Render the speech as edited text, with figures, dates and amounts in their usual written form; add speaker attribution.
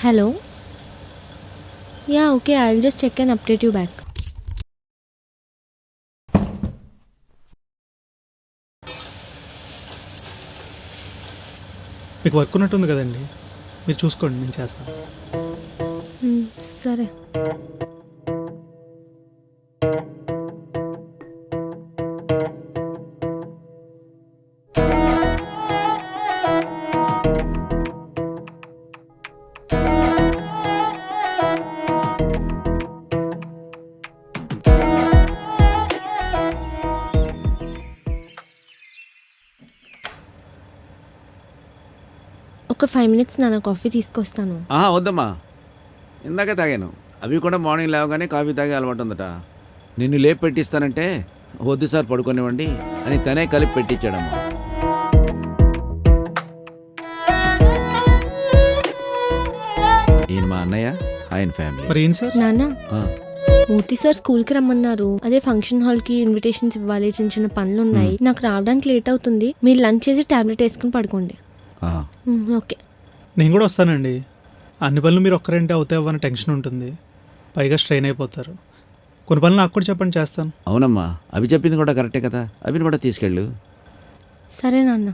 Speaker 1: Hello. Yeah okay, I will just check and update you back.
Speaker 2: మీకు work ఉన్నట్టుంది కదండి, మీరు చూసుకోండి, నేను చేస్తాను.
Speaker 1: సరే. ఒక 5 minutes నాన్న, కాఫీ తీసుకొస్తాను.
Speaker 3: వద్దమ్మా, ఇందాకే తాగాను. అవి కూడా మార్నింగ్ లేవగానే కాఫీ తాగే అలవాటు ఉందట. నిన్ను లేపి పెట్టిస్తానంటే వద్దు సార్ పడుకోనివ్వండి అని తనే కలిపి పెట్టించాడమ్మా. ఈయన మా అన్నయ్య, ఆయన ఫ్యామిలీ.
Speaker 2: మరి ఏం సార్?
Speaker 1: నాన్న,
Speaker 3: ఆ,
Speaker 1: మూర్తి సార్ స్కూల్కి రమ్మన్నారు. అదే ఫంక్షన్ హాల్కి ఇన్విటేషన్స్ ఇవ్వాలి, చిన్న చిన్న పనులు ఉన్నాయి. నాకు రావడానికి లేట్ అవుతుంది. మీరు లంచ్ చేసి టాబ్లెట్ వేసుకుని పడుకోండి.
Speaker 3: ఆ.
Speaker 1: ఓకే.
Speaker 2: నేను కూడా వస్తానండి. అన్ని పనులు మీరు ఒక్కరంటే అవుతాయి అన్న టెన్షన్ ఉంటుంది, పైగా స్ట్రెయిన్ అయిపోతారు. కొన్ని పనులు నాకు కూడా చెప్పండి, చేస్తాను.
Speaker 3: అవునమ్మా, అవి చెప్పింది కూడా కరెక్టే కదా, అవిని కూడా తీసుకెళ్ళు.
Speaker 1: సరే నాన్న.